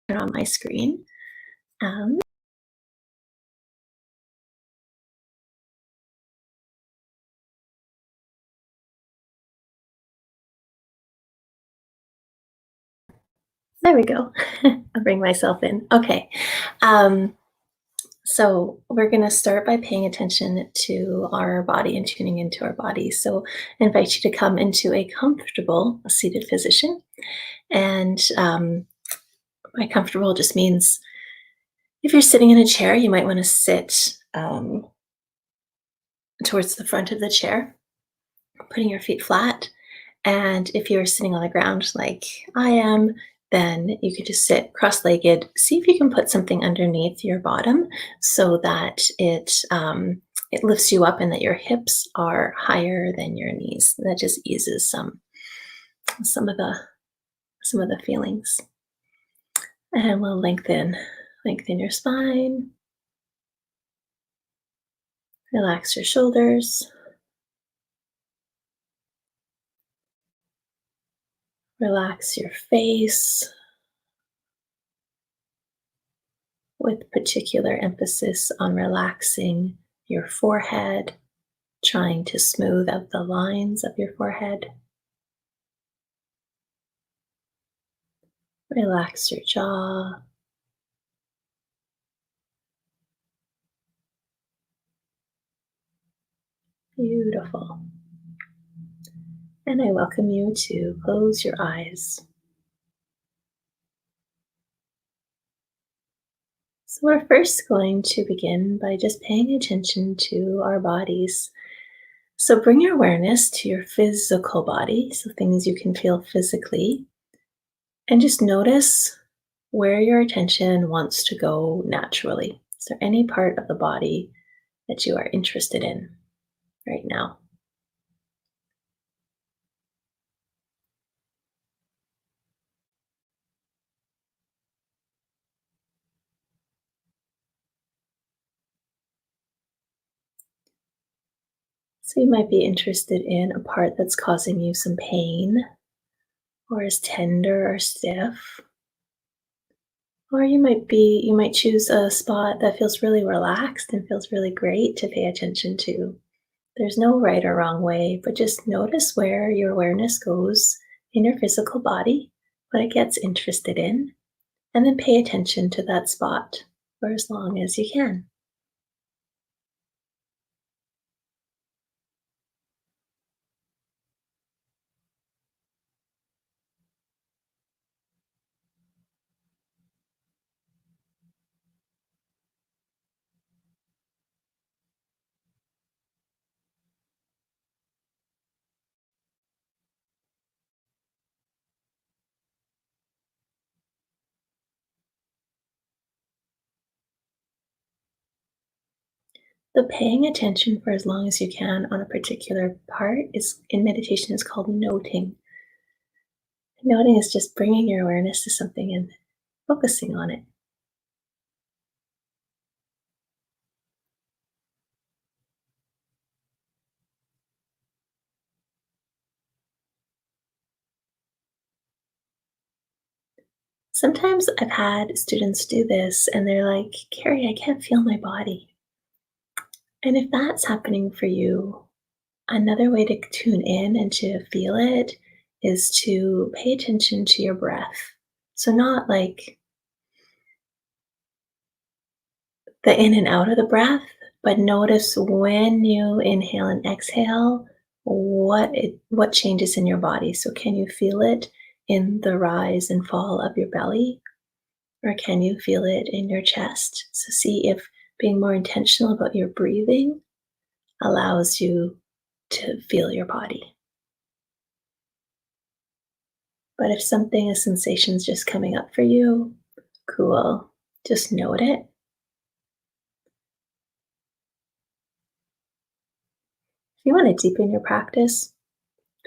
on my screen. Um, there we go. I'll bring myself in. Okay. Um, so we're going to start by paying attention to our body and tuning into our body. So I invite you to come into a comfortable seated position. And by comfortable just means if you're sitting in a chair, you might want to sit towards the front of the chair, putting your feet flat. And if you're sitting on the ground like I am, then you could just sit cross-legged. See if you can put something underneath your bottom so that it lifts you up and that your hips are higher than your knees. That just eases some of the feelings. And we'll lengthen your spine, relax your shoulders, relax your face, with particular emphasis on relaxing your forehead, trying to smooth out the lines of your forehead. Relax your jaw. Beautiful. And I welcome you to close your eyes. So we're first going to begin by just paying attention to our bodies. So bring your awareness to your physical body, so things you can feel physically, and just notice where your attention wants to go naturally. Is there any part of the body that you are interested in right now? So you might be interested in a part that's causing you some pain, or is tender or stiff. Or you might choose a spot that feels really relaxed and feels really great to pay attention to. There's no right or wrong way, but just notice where your awareness goes in your physical body, what it gets interested in, and then pay attention to that spot for as long as you can. The paying attention for as long as you can on a particular part is in meditation is called noting. Noting is just bringing your awareness to something and focusing on it. Sometimes I've had students do this and they're like, Carrie, I can't feel my body. And if that's happening for you, another way to tune in and to feel it is to pay attention to your breath. So, not like the in and out of the breath, but notice when you inhale and exhale, what changes in your body. So, can you feel it in the rise and fall of your belly? Or can you feel it in your chest? So see if being more intentional about your breathing allows you to feel your body. But if a sensation is just coming up for you, cool. Just note it. If you want to deepen your practice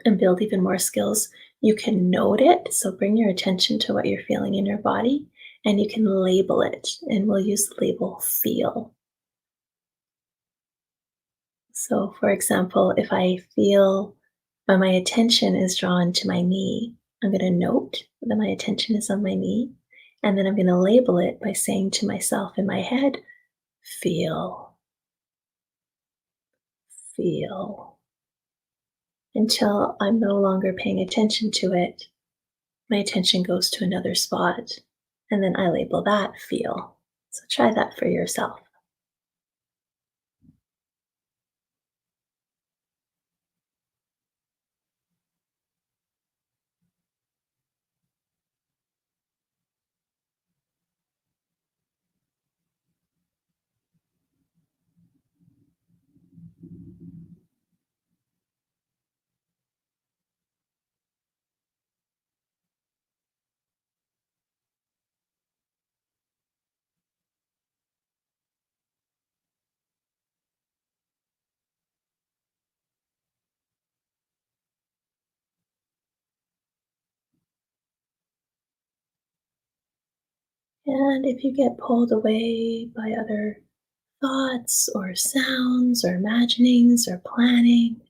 and build even more skills, you can note it. So bring your attention to what you're feeling in your body and you can label it. And we'll use the label feel. So, for example, if I feel when my attention is drawn to my knee, I'm going to note that my attention is on my knee. And then I'm going to label it by saying to myself in my head, feel, feel, until I'm no longer paying attention to it. My attention goes to another spot, and then I label that feel. So try that for yourself. And if you get pulled away by other thoughts or sounds or imaginings or planning,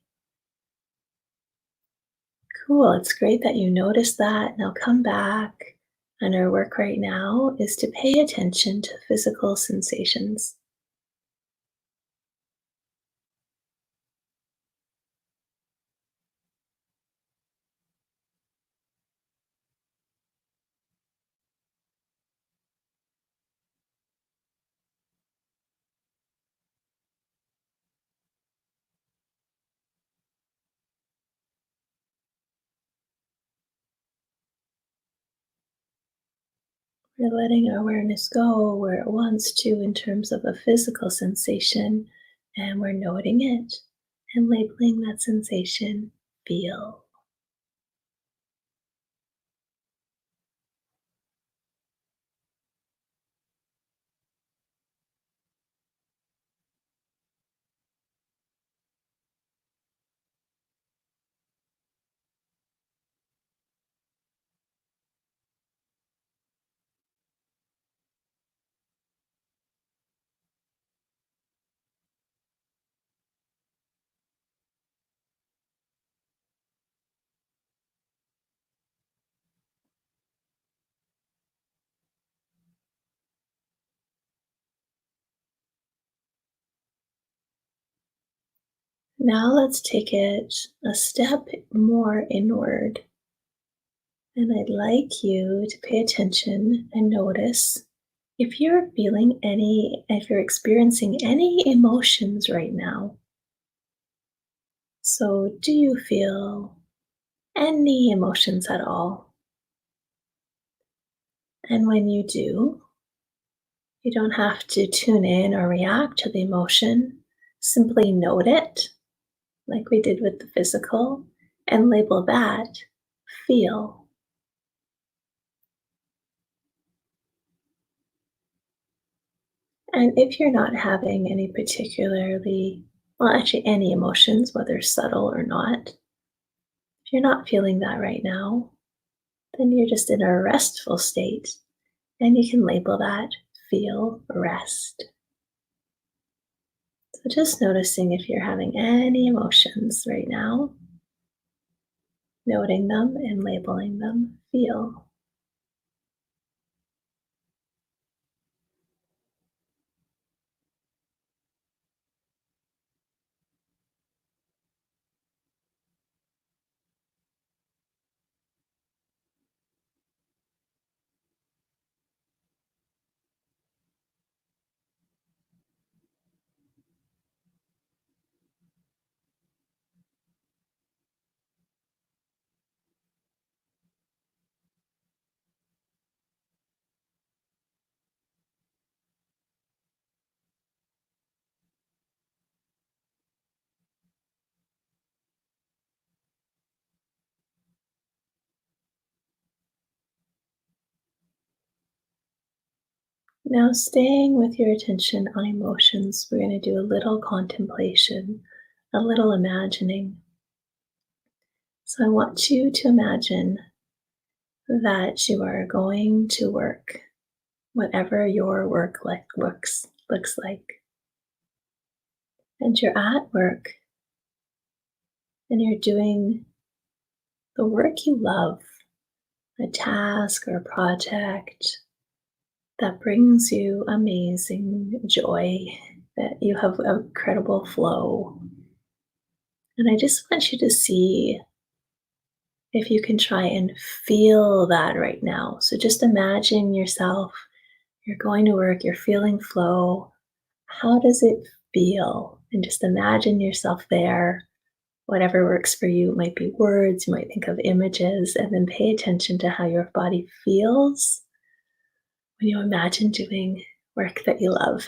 cool, it's great that you noticed that. Now come back. And our work right now is to pay attention to physical sensations. We're letting our awareness go where it wants to in terms of a physical sensation, and we're noting it and labeling that sensation feel. Now let's take it a step more inward. And I'd like you to pay attention and notice if you're feeling any, if you're experiencing any emotions right now. So, do you feel any emotions at all? And when you do, you don't have to tune in or react to the emotion. Simply note it, like we did with the physical, and label that feel. And if you're not having any particularly, well, actually, any emotions, whether subtle or not, if you're not feeling that right now, then you're just in a restful state. And you can label that feel rest. So just noticing if you're having any emotions right now, noting them and labeling them feel. Now, staying with your attention on emotions, we're going to do a little contemplation, a little imagining. So, I want you to imagine that you are going to work, whatever your work looks like, and you're at work and you're doing the work you love, a task or a project, that brings you amazing joy, that you have a incredible flow. And I just want you to see if you can try and feel that right now. So just imagine yourself, you're going to work, you're feeling flow. How does it feel? And just imagine yourself there. Whatever works for you, it might be words, you might think of images, and then pay attention to how your body feels when you imagine doing work that you love.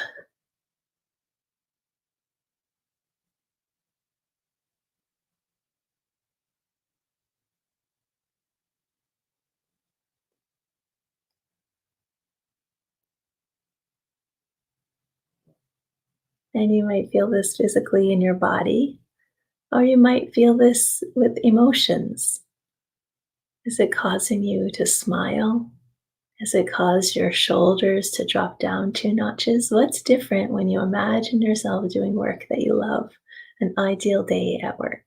And you might feel this physically in your body, or you might feel this with emotions. Is it causing you to smile? Has it caused your shoulders to drop down 2 notches? What's different when you imagine yourself doing work that you love? An ideal day at work.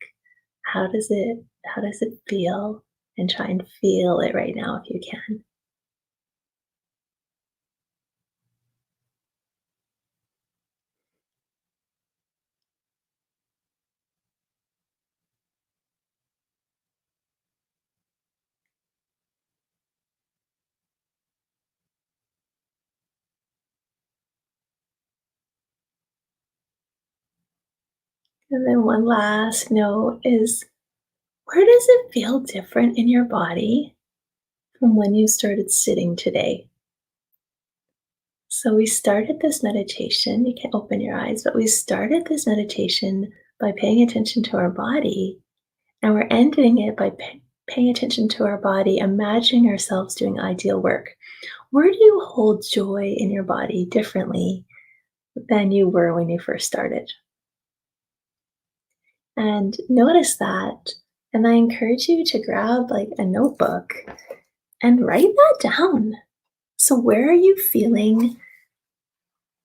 How does it feel? And try and feel it right now if you can. And then one last note is, where does it feel different in your body from when you started sitting today? So we started this meditation, you can open your eyes, but we started this meditation by paying attention to our body, and we're ending it by paying attention to our body, imagining ourselves doing ideal work. Where do you hold joy in your body differently than you were when you first started? And notice that. And I encourage you to grab like a notebook and write that down. So, where are you feeling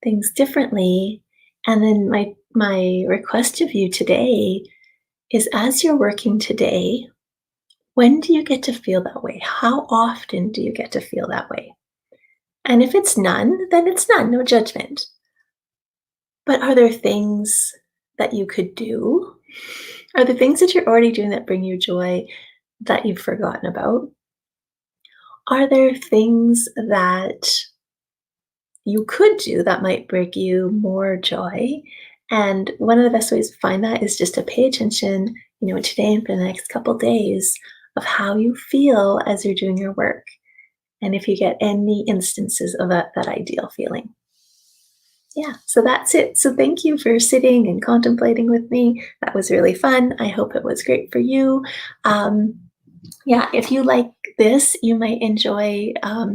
things differently? And then my request of you today is, as you're working today, when do you get to feel that way? How often do you get to feel that way? And if it's none, then it's none, no judgment. But are there things that you could do? Are there things that you're already doing that bring you joy that you've forgotten about? Are there things that you could do that might bring you more joy? And one of the best ways to find that is just to pay attention, today and for the next couple days of how you feel as you're doing your work. And if you get any instances of that ideal feeling. Yeah, so that's it. So thank you for sitting and contemplating with me. That was really fun. I hope it was great for you. Um, yeah, if you like this, you might enjoy. I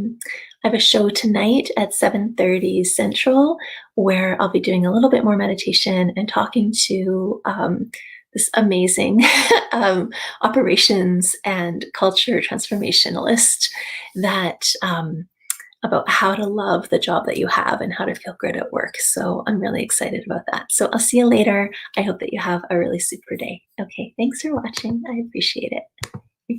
have a show tonight at 7:30 Central, where I'll be doing a little bit more meditation and talking to this amazing operations and culture transformationalist that about how to love the job that you have and how to feel good at work. So I'm really excited about that. So I'll see you later. I hope that you have a really super day. Okay, thanks for watching. I appreciate it.